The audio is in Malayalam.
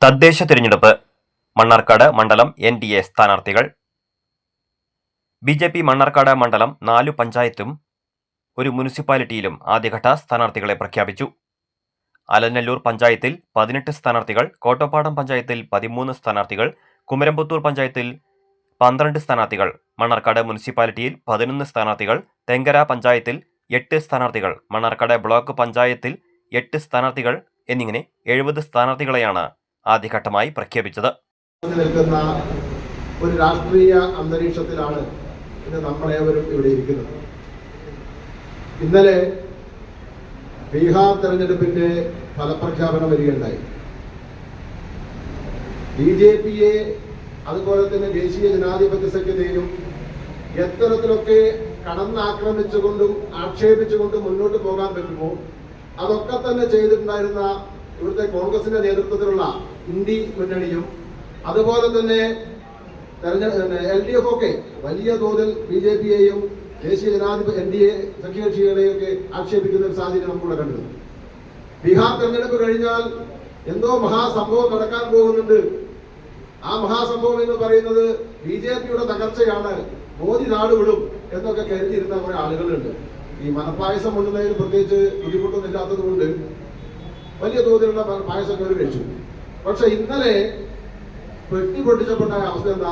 തദ്ദേശ തിരഞ്ഞെടുപ്പ് മണ്ണാർക്കാട് മണ്ഡലം NDA സ്ഥാനാർത്ഥികൾ. BJP മണ്ണാർക്കാട് മണ്ഡലം 4 പഞ്ചായത്തും ഒരു മുനിസിപ്പാലിറ്റിയിലും ആദ്യഘട്ട സ്ഥാനാർത്ഥികളെ പ്രഖ്യാപിച്ചു. അലനല്ലൂർ പഞ്ചായത്തിൽ 18 സ്ഥാനാർത്ഥികൾ, കോട്ടപ്പാടം പഞ്ചായത്തിൽ 13 സ്ഥാനാർത്ഥികൾ, കുമരംപുത്തൂർ പഞ്ചായത്തിൽ 12 സ്ഥാനാർത്ഥികൾ, മണ്ണാർക്കാട് മുനിസിപ്പാലിറ്റിയിൽ 11 സ്ഥാനാർത്ഥികൾ, തെങ്കര പഞ്ചായത്തിൽ 8 സ്ഥാനാർത്ഥികൾ, മണ്ണാർക്കാട് ബ്ലോക്ക് പഞ്ചായത്തിൽ 8 സ്ഥാനാർത്ഥികൾ എന്നിങ്ങനെ 70 സ്ഥാനാർത്ഥികളെയാണ് ആദ്യഘട്ടമായി പ്രഖ്യാപിച്ചത്. നിൽക്കുന്ന ഒരു രാഷ്ട്രീയ അന്തരീക്ഷത്തിലാണ് ഇന്ന് നമ്മളേവരും ഇവിടെ ഇരിക്കുന്നത്. ഇന്നലെ ബീഹാർ തെരഞ്ഞെടുപ്പിന്റെ ഫലപ്രഖ്യാപനം വരികയുണ്ടായി. BJPയെ അതുപോലെ തന്നെ ദേശീയ ജനാധിപത്യ സഖ്യത്തെയും എത്തരത്തിലൊക്കെ കടന്നാക്രമിച്ചുകൊണ്ടും ആക്ഷേപിച്ചുകൊണ്ടും മുന്നോട്ട് പോകാൻ പറ്റുമോ അതൊക്കെ തന്നെ ചെയ്തിട്ടുണ്ടായിരുന്ന ഇവിടുത്തെ കോൺഗ്രസിന്റെ നേതൃത്വത്തിലുള്ള ഇന്ത്യ മുന്നണിയും അതുപോലെ തന്നെ LDF ഒക്കെ വലിയ തോതിൽ BJPയെയും ദേശീയ ജനാധിപത്യ NDA സഖ്യകക്ഷികളെയൊക്കെ ആക്ഷേപിക്കുന്ന ഒരു സാഹചര്യം നമുക്കിവിടെ കണ്ടിരുന്നു. ബീഹാർ തെരഞ്ഞെടുപ്പ് കഴിഞ്ഞാൽ എന്തോ മഹാസംഭവം നടക്കാൻ പോകുന്നുണ്ട്. ആ മഹാസംഭവം എന്ന് പറയുന്നത് BJPയുടെ തകർച്ചയാണ്, മോദി നാടുവിടും എന്നൊക്കെ കരുതിയിരുന്ന കുറെ ആളുകളുണ്ട്. ഈ മനപ്പായസം കൊണ്ടുന്നതിന് പ്രത്യേകിച്ച് ബുദ്ധിമുട്ടൊന്നും ഇല്ലാത്തത് കൊണ്ട് വലിയ തോതിലുള്ള പായസമൊക്കെ അവർ കഴിച്ചു. പക്ഷെ ഇന്നലെ പെട്ടി പൊട്ടിച്ചപ്പെട്ട അവസ്ഥ എന്താ?